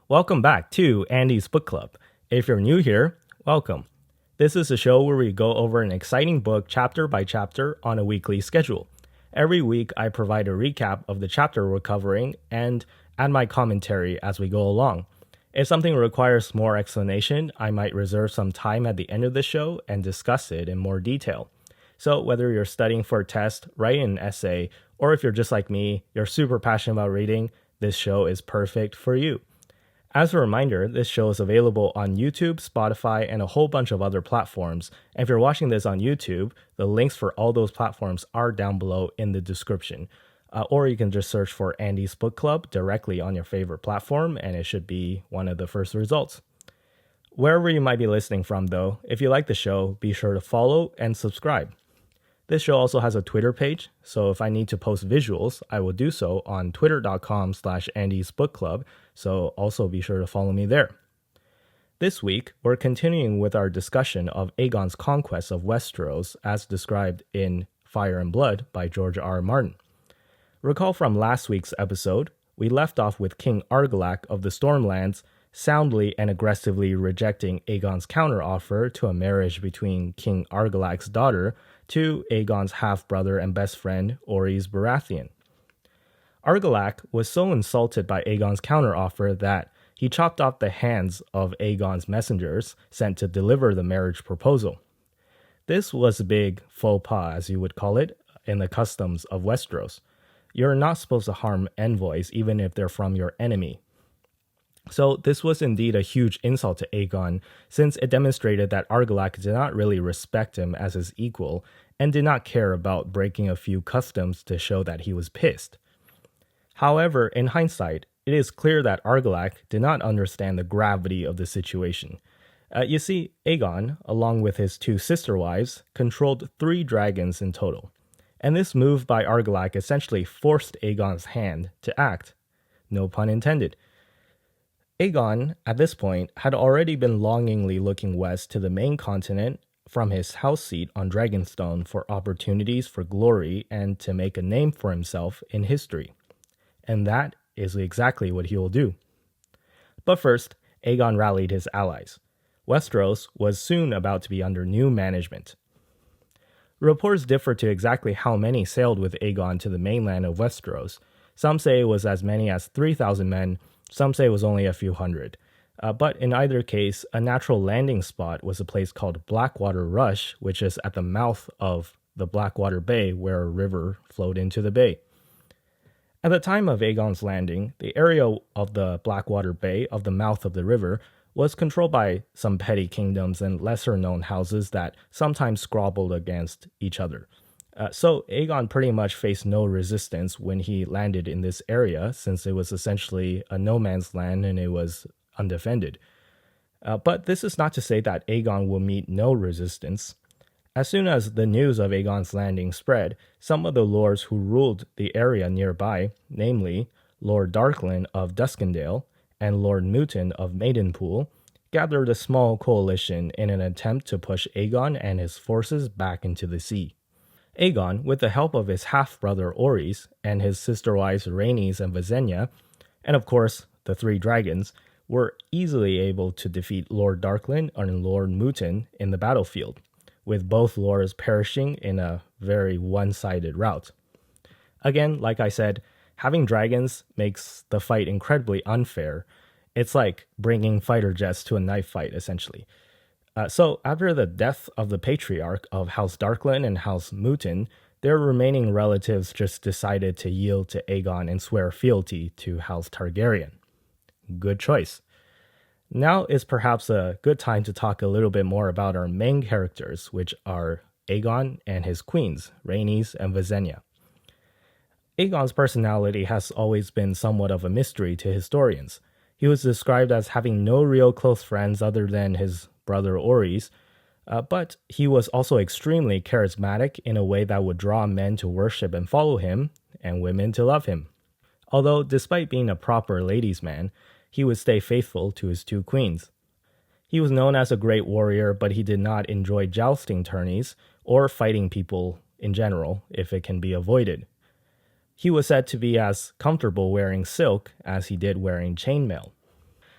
Welcome back to Andy's Book Club. If you're new here, welcome. This is a show where we go over an exciting book chapter by chapter on a weekly schedule. Every week, I provide a recap of the chapter we're covering and add my commentary as we go along. If something requires more explanation, I might reserve some time at the end of the show and discuss it in more detail. So whether you're studying for a test, writing an essay, or if you're just like me, you're super passionate about reading, this show is perfect for you. As a reminder, this show is available on YouTube, Spotify, and a whole bunch of other platforms. And if you're watching this on YouTube, the links for all those platforms are down below in the description. Or you can just search for Andy's Book Club directly on your favorite platform, and it should be one of the first results. Wherever you might be listening from, though, if you like the show, be sure to follow and subscribe. This show also has a Twitter page, so if I need to post visuals, I will do so on twitter.com/andysbookclub, so also be sure to follow me there. This week, we're continuing with our discussion of Aegon's Conquest of Westeros as described in Fire and Blood by George R. R. Martin. Recall from last week's episode, we left off with King Argilac of the Stormlands soundly and aggressively rejecting Aegon's counteroffer to a marriage between King Argilac's daughter to Aegon's half-brother and best friend, Orys Baratheon. Argilac was so insulted by Aegon's counteroffer that he chopped off the hands of Aegon's messengers sent to deliver the marriage proposal. This was a big faux pas, as you would call it, in the customs of Westeros. You're not supposed to harm envoys even if they're from your enemy. So this was indeed a huge insult to Aegon, since it demonstrated that Argilac did not really respect him as his equal, and did not care about breaking a few customs to show that he was pissed. However, in hindsight, it is clear that Argilac did not understand the gravity of the situation. You see, Aegon, along with his two sister wives, controlled 3 dragons in total, and this move by Argilac essentially forced Aegon's hand to act. No pun intended. Aegon, at this point, had already been longingly looking west to the main continent from his house seat on Dragonstone for opportunities for glory and to make a name for himself in history. And that is exactly what he will do. But first, Aegon rallied his allies. Westeros was soon about to be under new management. Reports differ to exactly how many sailed with Aegon to the mainland of Westeros. Some say it was as many as 3,000 men, some say it was only a few hundred. But in either case, a natural landing spot was a place called Blackwater Rush, which is at the mouth of the Blackwater Bay, where a river flowed into the bay. At the time of Aegon's landing, the area of the Blackwater Bay, of the mouth of the river, was controlled by some petty kingdoms and lesser-known houses that sometimes squabbled against each other. So Aegon pretty much faced no resistance when he landed in this area, since it was essentially a no man's land and it was undefended. But this is not to say that Aegon will meet no resistance. As soon as the news of Aegon's landing spread, some of the lords who ruled the area nearby, namely Lord Darklyn of Duskendale and Lord Mouton of Maidenpool, gathered a small coalition in an attempt to push Aegon and his forces back into the sea. Aegon, with the help of his half-brother Orys and his sister wives Rhaenys and Visenya, and of course the 3 dragons, were easily able to defeat Lord Darklyn and Lord Mouton in the battlefield, with both lords perishing in a very one-sided rout. Again, like I said, having dragons makes the fight incredibly unfair. It's like bringing fighter jets to a knife fight, essentially. So after the death of the patriarch of House Darklyn and House Mouton, their remaining relatives just decided to yield to Aegon and swear fealty to House Targaryen. Good choice. Now is perhaps a good time to talk a little bit more about our main characters, which are Aegon and his queens, Rhaenys and Visenya. Aegon's personality has always been somewhat of a mystery to historians. He was described as having no real close friends other than his brother Orys, but he was also extremely charismatic in a way that would draw men to worship and follow him, and women to love him. Although, despite being a proper ladies' man, he would stay faithful to his 2 queens. He was known as a great warrior, but he did not enjoy jousting tourneys or fighting people in general, if it can be avoided. He was said to be as comfortable wearing silk as he did wearing chainmail.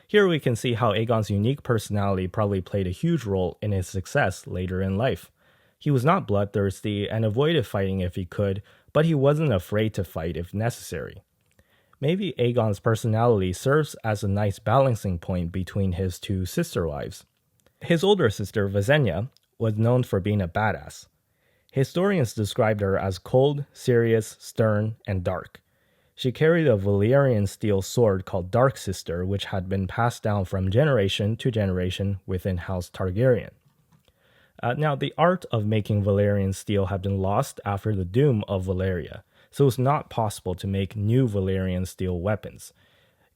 Here we can see how Aegon's unique personality probably played a huge role in his success later in life. He was not bloodthirsty and avoided fighting if he could, but he wasn't afraid to fight if necessary. Maybe Aegon's personality serves as a nice balancing point between his two sister wives. His older sister, Visenya, was known for being a badass. Historians described her as cold, serious, stern, and dark. She carried a Valyrian steel sword called Dark Sister, which had been passed down from generation to generation within House Targaryen. Now, the art of making Valyrian steel had been lost after the doom of Valyria, so it was not possible to make new Valyrian steel weapons.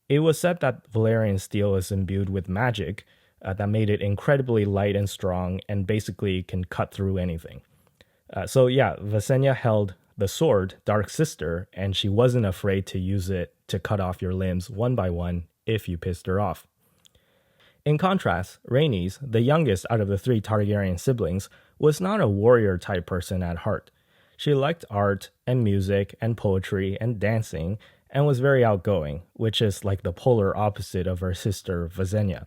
It was said that Valyrian steel is imbued with magic that made it incredibly light and strong and basically can cut through anything. Visenya held the sword, Dark Sister, and she wasn't afraid to use it to cut off your limbs one by one if you pissed her off. In contrast, Rhaenys, the youngest out of the 3 Targaryen siblings, was not a warrior-type person at heart. She liked art and music and poetry and dancing and was very outgoing, which is like the polar opposite of her sister Visenya.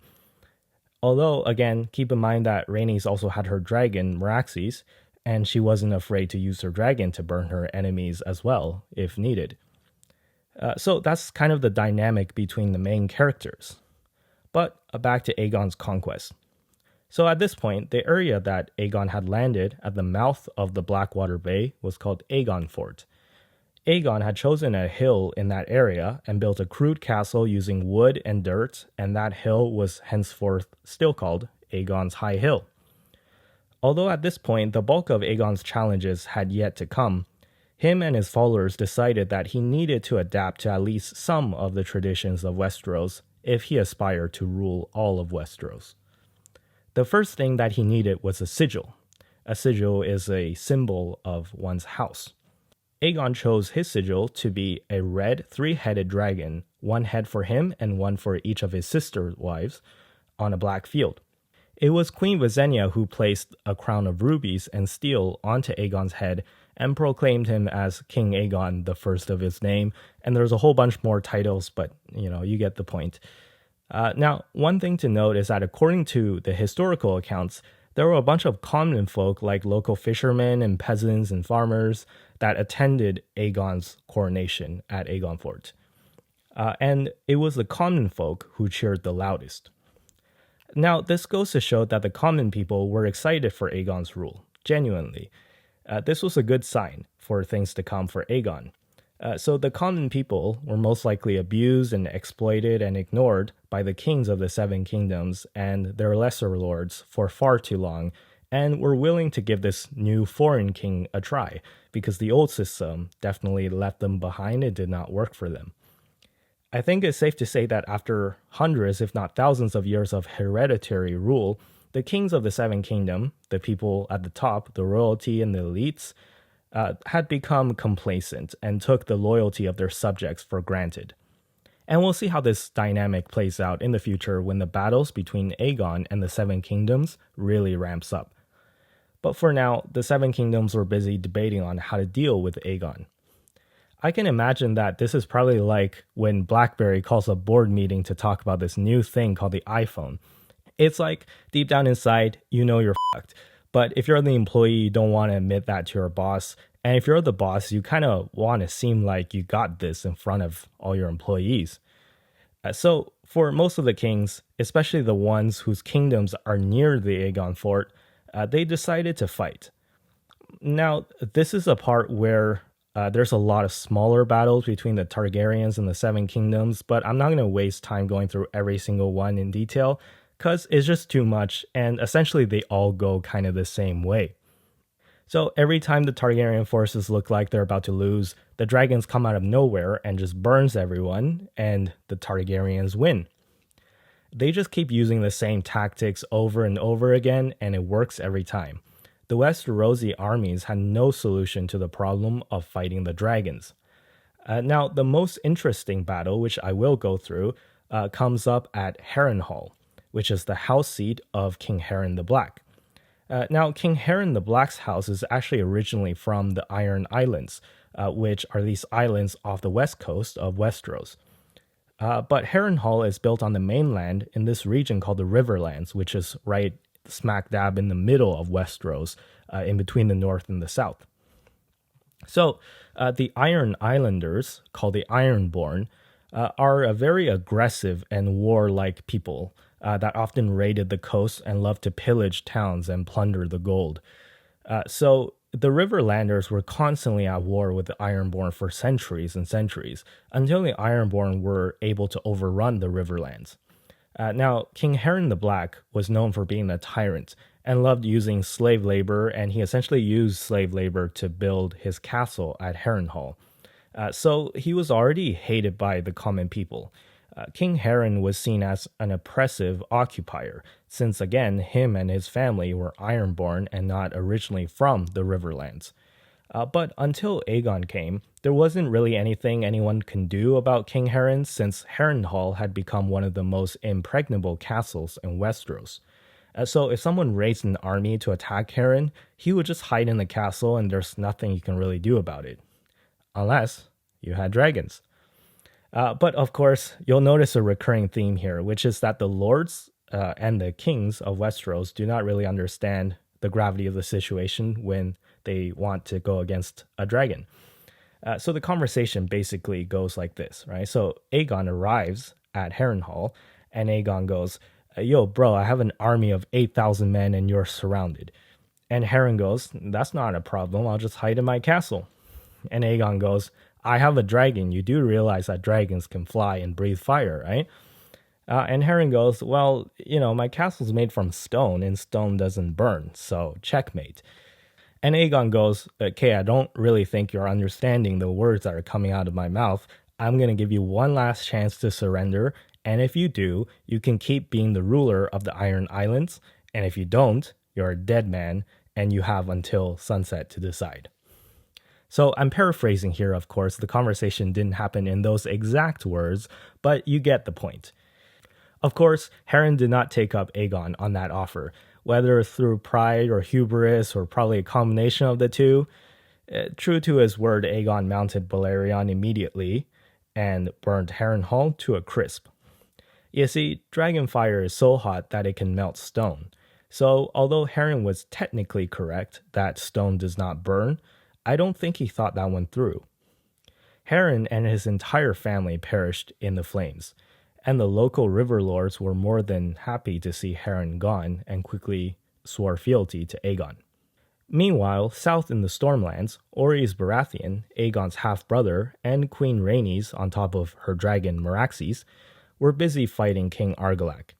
Although, again, keep in mind that Rhaenys also had her dragon, Meraxes, and she wasn't afraid to use her dragon to burn her enemies as well, if needed. So that's kind of the dynamic between the main characters. But back to Aegon's conquest. So at this point, the area that Aegon had landed at the mouth of the Blackwater Bay was called Aegonfort. Aegon had chosen a hill in that area and built a crude castle using wood and dirt, and that hill was henceforth still called Aegon's High Hill. Although at this point the bulk of Aegon's challenges had yet to come, him and his followers decided that he needed to adapt to at least some of the traditions of Westeros if he aspired to rule all of Westeros. The first thing that he needed was a sigil. A sigil is a symbol of one's house. Aegon chose his sigil to be a red 3-headed dragon, one head for him and one for each of his sister wives, on a black field. It was Queen Visenya who placed a crown of rubies and steel onto Aegon's head and proclaimed him as King Aegon, the first of his name, and there's a whole bunch more titles, but you get the point. Now, one thing to note is that according to the historical accounts, there were a bunch of common folk like local fishermen and peasants and farmers that attended Aegon's coronation at Aegonfort. And it was the common folk who cheered the loudest. Now, this goes to show that the common people were excited for Aegon's rule, genuinely. This was a good sign for things to come for Aegon. So the common people were most likely abused and exploited and ignored by the kings of the Seven Kingdoms and their lesser lords for far too long, and were willing to give this new foreign king a try, because the old system definitely left them behind and did not work for them. I think it's safe to say that after hundreds, if not thousands of years of hereditary rule, the kings of the Seven Kingdom, the people at the top, the royalty and the elites, had become complacent and took the loyalty of their subjects for granted. And we'll see how this dynamic plays out in the future when the battles between Aegon and the Seven Kingdoms really ramps up. But for now, the Seven Kingdoms were busy debating on how to deal with Aegon. I can imagine that this is probably like when BlackBerry calls a board meeting to talk about this new thing called the iPhone. It's like, deep down inside, you're fucked. But if you're the employee, you don't want to admit that to your boss. And if you're the boss, you kind of want to seem like you got this in front of all your employees. So for most of the kings, especially the ones whose kingdoms are near the Aegon fort, they decided to fight. Now, this is a part where there's a lot of smaller battles between the Targaryens and the Seven Kingdoms, but I'm not going to waste time going through every single one in detail, because it's just too much, and essentially they all go kind of the same way. So every time the Targaryen forces look like they're about to lose, the dragons come out of nowhere and just burns everyone, and the Targaryens win. They just keep using the same tactics over and over again, and it works every time. The Westerosi armies had no solution to the problem of fighting the dragons. Now, the most interesting battle, which I will go through, comes up at Harrenhall, which is the house seat of King Harren the Black. Now, King Harren the Black's house is actually originally from the Iron Islands, which are these islands off the west coast of Westeros. But Harrenhall is built on the mainland in this region called the Riverlands, which is right smack dab in the middle of Westeros, in between the north and the south. So the Iron Islanders, called the Ironborn, are a very aggressive and warlike people that often raided the coast and loved to pillage towns and plunder the gold. So the Riverlanders were constantly at war with the Ironborn for centuries and centuries, until the Ironborn were able to overrun the Riverlands. Now, King Harren the Black was known for being a tyrant and loved using slave labor, and he essentially used slave labor to build his castle at Harrenhall. So he was already hated by the common people. King Harren was seen as an oppressive occupier, since again, him and his family were Ironborn and not originally from the Riverlands. But until Aegon came, there wasn't really anything anyone can do about King Harren, since Harrenhal had become one of the most impregnable castles in Westeros. So if someone raised an army to attack Harren, he would just hide in the castle and there's nothing you can really do about it. Unless you had dragons. But of course, you'll notice a recurring theme here, which is that the lords and the kings of Westeros do not really understand the gravity of the situation when they want to go against a dragon. So the conversation basically goes like this, right? So Aegon arrives at Harrenhal, and Aegon goes, yo, bro, I have an army of 8,000 men and you're surrounded. And Harren goes, that's not a problem, I'll just hide in my castle. And Aegon goes, I have a dragon. You do realize that dragons can fly and breathe fire, right? And Harren goes, well, my castle's made from stone and stone doesn't burn, so checkmate. And Aegon goes, okay, I don't really think you're understanding the words that are coming out of my mouth. I'm going to give you one last chance to surrender, and if you do, you can keep being the ruler of the Iron Islands, and if you don't, you're a dead man, and you have until sunset to decide. So I'm paraphrasing here, of course. The conversation didn't happen in those exact words, but you get the point. Of course, Harren did not take up Aegon on that offer, whether through pride or hubris or probably a combination of the two. True to his word, Aegon mounted Balerion immediately and burned Harrenhal to a crisp. You see, dragon fire is so hot that it can melt stone. So although Harren was technically correct that stone does not burn, I don't think he thought that one through. Harren and his entire family perished in the flames, and the local river lords were more than happy to see Harren gone and quickly swore fealty to Aegon. Meanwhile, south in the Stormlands, Orys Baratheon, Aegon's half-brother, and Queen Rhaenys, on top of her dragon Meraxes, were busy fighting King Argilac.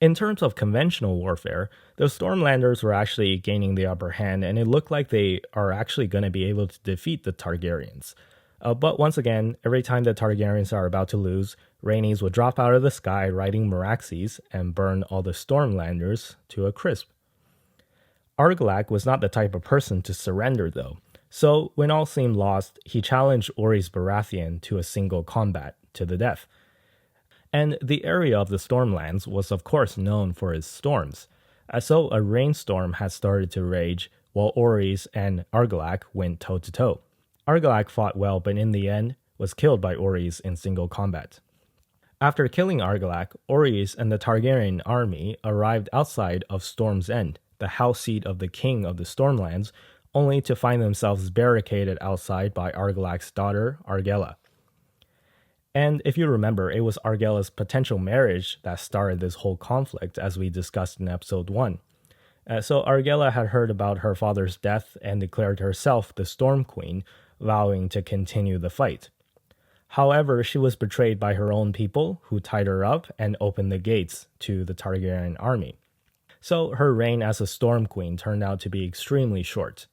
In terms of conventional warfare, the Stormlanders were actually gaining the upper hand, and it looked like they are actually going to be able to defeat the Targaryens. But once again, every time the Targaryens are about to lose, Rhaenys would drop out of the sky riding Meraxes and burn all the Stormlanders to a crisp. Argilac was not the type of person to surrender, though. So when all seemed lost, he challenged Orys Baratheon to a single combat to the death. And the area of the Stormlands was of course known for its storms, so a rainstorm had started to rage while Orys and Argilac went toe-to-toe. Argilac fought well, but in the end was killed by Orys in single combat. After killing Argilac, Orys and the Targaryen army arrived outside of Storm's End, the house seat of the king of the Stormlands, only to find themselves barricaded outside by Argilac's daughter, Argella. And if you remember, it was Argella's potential marriage that started this whole conflict, as we discussed in episode 1. So Argella had heard about her father's death and declared herself the Storm Queen, vowing to continue the fight. However, she was betrayed by her own people, who tied her up and opened the gates to the Targaryen army. So her reign as a Storm Queen turned out to be extremely short.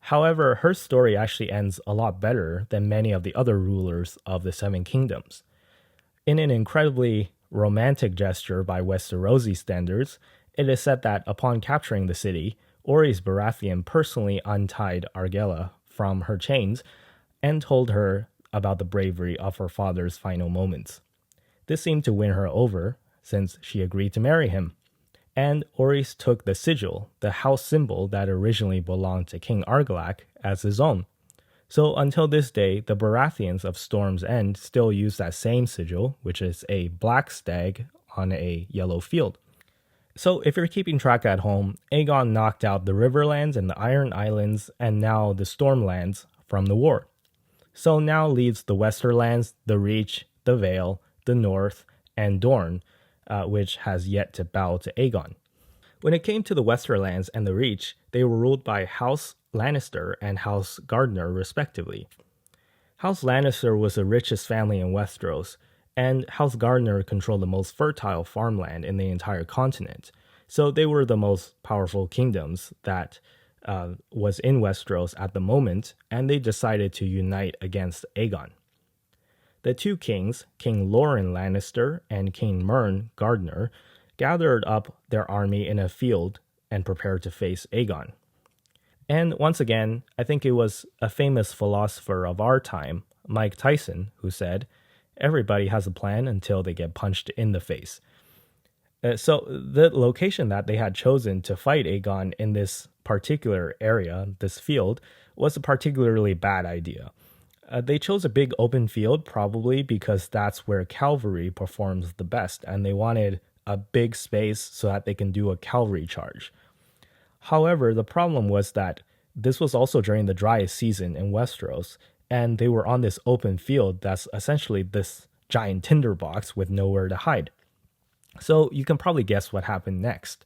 However, her story actually ends a lot better than many of the other rulers of the Seven Kingdoms. In an incredibly romantic gesture by Westerosi standards, it is said that upon capturing the city, Orys Baratheon personally untied Argella from her chains and told her about the bravery of her father's final moments. This seemed to win her over, since she agreed to marry him. And Orys took the sigil, the house symbol that originally belonged to King Argilac, as his own. So until this day, the Baratheons of Storm's End still use that same sigil, which is a black stag on a yellow field. So if you're keeping track at home, Aegon knocked out the Riverlands and the Iron Islands and now the Stormlands from the war. So now leaves the Westerlands, the Reach, the Vale, the North, and Dorne, which has yet to bow to Aegon. When it came to the Westerlands and the Reach, they were ruled by House Lannister and House Gardner respectively. House Lannister was the richest family in Westeros, and House Gardner controlled the most fertile farmland in the entire continent. So they were the most powerful kingdoms that was in Westeros at the moment, and they decided to unite against Aegon. The two kings, King Loren Lannister and King Mern Gardner, gathered up their army in a field and prepared to face Aegon. And once again, I think it was a famous philosopher of our time, Mike Tyson, who said, "Everybody has a plan until they get punched in the face." So the location that they had chosen to fight Aegon in this particular area, this field, was a particularly bad idea. They chose a big open field probably because that's where cavalry performs the best, and they wanted a big space so that they can do a cavalry charge. However, the problem was that this was also during the driest season in Westeros, and they were on this open field that's essentially this giant tinderbox with nowhere to hide. So you can probably guess what happened next.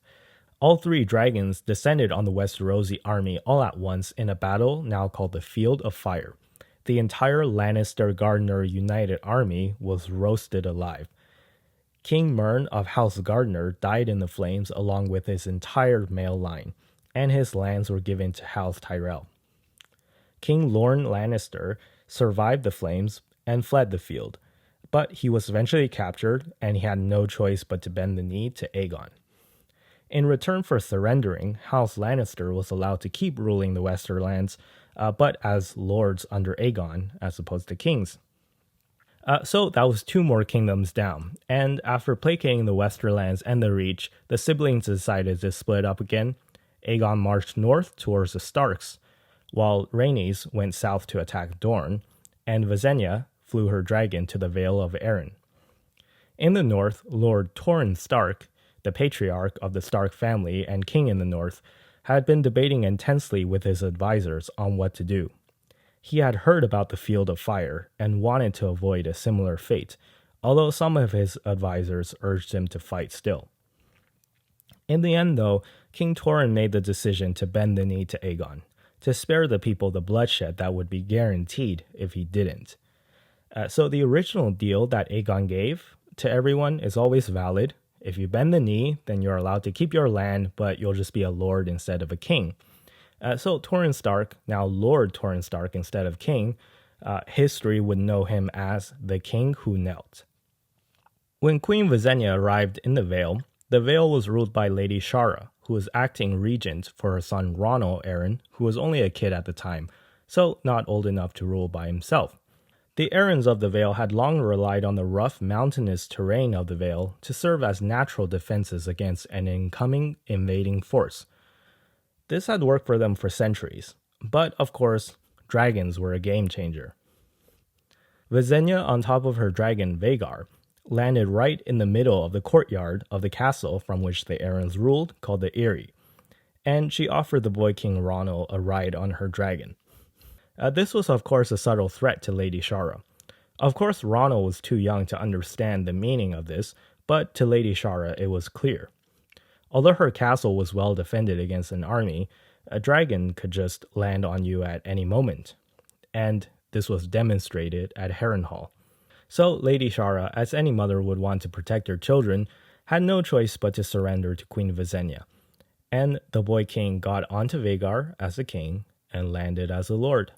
All three dragons descended on the Westerosi army all at once in a battle now called the Field of Fire. The entire Lannister-Gardner united army was roasted alive. King Mern of House Gardner died in the flames along with his entire male line, and his lands were given to House Tyrell. King Lorne Lannister survived the flames and fled the field, but he was eventually captured and he had no choice but to bend the knee to Aegon. In return for surrendering, House Lannister was allowed to keep ruling the Westerlands, but as lords under Aegon as opposed to kings. So that was two more kingdoms down, and after placating the Westerlands and the Reach, the siblings decided to split up again. Aegon marched north towards the Starks, while Rhaenys went south to attack Dorne, and Visenya flew her dragon to the Vale of Arryn. In the north, Lord Torrhen Stark, the patriarch of the Stark family and king in the north, had been debating intensely with his advisors on what to do. He had heard about the Field of Fire and wanted to avoid a similar fate, although some of his advisors urged him to fight still. In the end, though, King Torrhen made the decision to bend the knee to Aegon, to spare the people the bloodshed that would be guaranteed if he didn't. So the original deal that Aegon gave to everyone is always valid. If you bend the knee, then you're allowed to keep your land, but you'll just be a lord instead of a king. So Torrhen Stark, now Lord Torrhen Stark instead of king, history would know him as the King Who Knelt. When Queen Visenya arrived in the Vale was ruled by Lady Shara, who was acting regent for her son Ronald Arryn, who was only a kid at the time, so not old enough to rule by himself. The Arryns of the Vale had long relied on the rough mountainous terrain of the Vale to serve as natural defenses against an incoming invading force. This had worked for them for centuries, but of course, dragons were a game changer. Visenya, on top of her dragon Vhagar, landed right in the middle of the courtyard of the castle from which the Arryns ruled, called the Eyrie, and she offered the boy king Ronald a ride on her dragon. This was of course a subtle threat to Lady Shara. Of course, Ronald was too young to understand the meaning of this, but to Lady Shara it was clear. Although her castle was well defended against an army, a dragon could just land on you at any moment, and this was demonstrated at Harrenhall. So Lady Shara, as any mother would want to protect her children, had no choice but to surrender to Queen Visenya, and the boy king got onto Vhagar as a king and landed as a lord.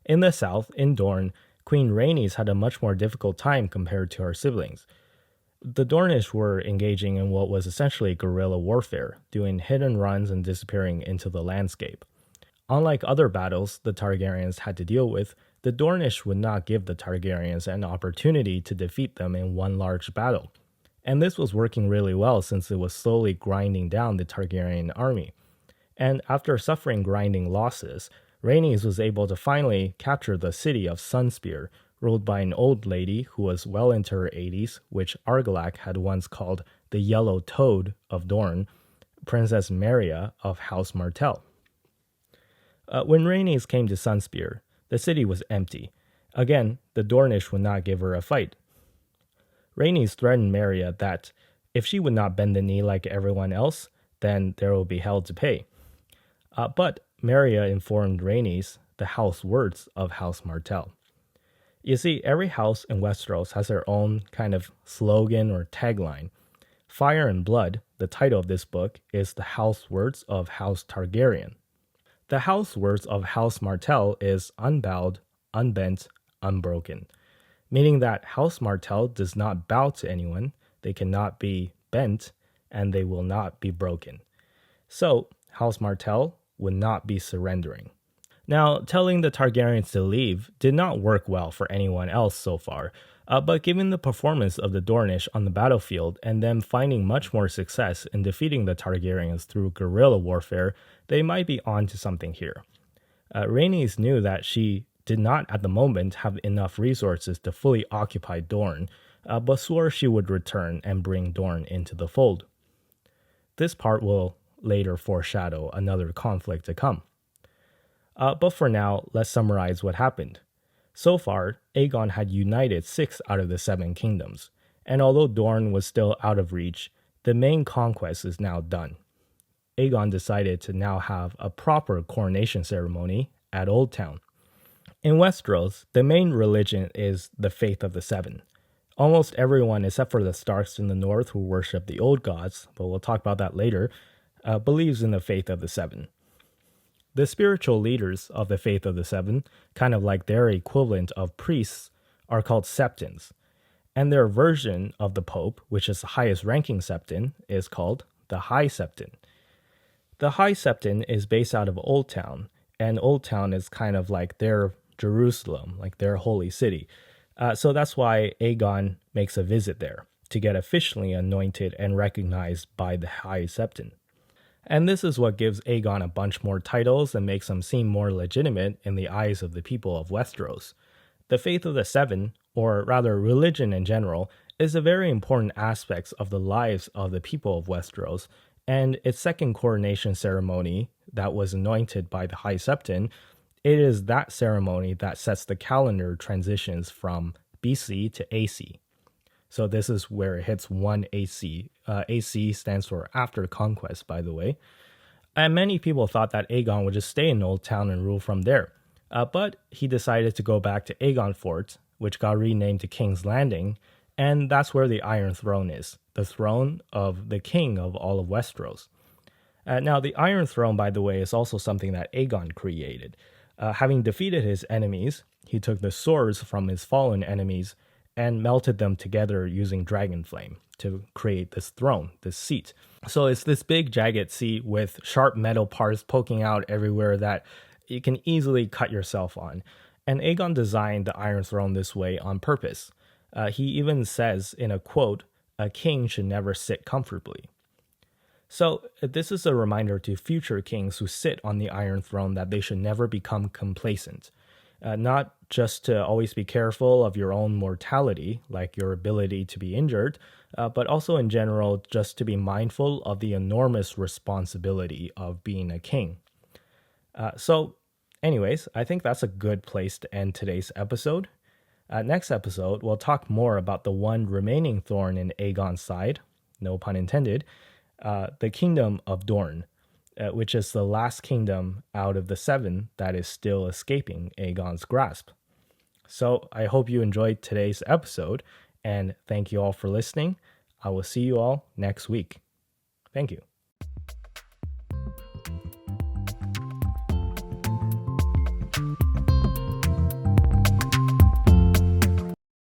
In the south, in Dorne, Queen Rhaenys had a much more difficult time compared to her siblings. The Dornish were engaging in what was essentially guerrilla warfare, doing hit-and runs and disappearing into the landscape. Unlike other battles the Targaryens had to deal with, the Dornish would not give the Targaryens an opportunity to defeat them in one large battle. And this was working really well since it was slowly grinding down the Targaryen army. And after suffering grinding losses, Rhaenys was able to finally capture the city of Sunspear, ruled by an old lady who was well into her 80s, which Argilac had once called the Yellow Toad of Dorne, Princess Maria of House Martell. When Rhaenys came to Sunspear, the city was empty. Again, the Dornish would not give her a fight. Rhaenys threatened Maria that if she would not bend the knee like everyone else, then there will be hell to pay. But Maria informed Rhaenys the house words of House Martell. You see, every house in Westeros has their own kind of slogan or tagline. Fire and Blood, the title of this book, is the house words of House Targaryen. The house words of House Martell is unbowed, unbent, unbroken, meaning that House Martell does not bow to anyone, they cannot be bent, and they will not be broken. So, House Martell would not be surrendering. Now, telling the Targaryens to leave did not work well for anyone else so far, but given the performance of the Dornish on the battlefield and them finding much more success in defeating the Targaryens through guerrilla warfare, they might be on to something here. Rhaenys knew that she did not at the moment have enough resources to fully occupy Dorne, but swore she would return and bring Dorne into the fold. This part will later foreshadow another conflict to come. But for now, let's summarize what happened. So far, Aegon had united 6 out of the 7 kingdoms, and although Dorne was still out of reach, the main conquest is now done. Aegon decided to now have a proper coronation ceremony at Old Town. In Westeros, the main religion is the Faith of the Seven. Almost everyone except for the Starks in the north who worship the old gods, but we'll talk about that later, believes in the Faith of the Seven. The spiritual leaders of the Faith of the Seven, kind of like their equivalent of priests, are called septons, and their version of the Pope, which is the highest ranking septon, is called the High Septon. The High Septon is based out of Old Town, and Old Town is kind of like their Jerusalem, like their holy city. So that's why Aegon makes a visit there, to get officially anointed and recognized by the High Septon. And this is what gives Aegon a bunch more titles and makes him seem more legitimate in the eyes of the people of Westeros. The Faith of the Seven, or rather religion in general, is a very important aspect of the lives of the people of Westeros, and its second coronation ceremony that was anointed by the High Septon, it is that ceremony that sets the calendar transitions from BC to AC. So this is where it hits 1 AC. AC stands for after conquest, by the way. And many people thought that Aegon would just stay in Old Town and rule from there. But he decided to go back to Aegonfort, which got renamed to King's Landing, and that's where the Iron Throne is, the throne of the king of all of Westeros. Now, the Iron Throne, by the way, is also something that Aegon created. Having defeated his enemies, he took the swords from his fallen enemies and melted them together using dragon flame to create this throne, this seat. So it's this big jagged seat with sharp metal parts poking out everywhere that you can easily cut yourself on. And Aegon designed the Iron Throne this way on purpose. He even says in a quote, "A king should never sit comfortably." So this is a reminder to future kings who sit on the Iron Throne that they should never become complacent. Not just to always be careful of your own mortality, like your ability to be injured, but also in general, just to be mindful of the enormous responsibility of being a king. So anyways, I think that's a good place to end today's episode. Next episode, we'll talk more about the one remaining thorn in Aegon's side, no pun intended, the Kingdom of Dorne, which is the last kingdom out of the 7 that is still escaping Aegon's grasp. So I hope you enjoyed today's episode, and thank you all for listening. I will see you all next week. Thank you.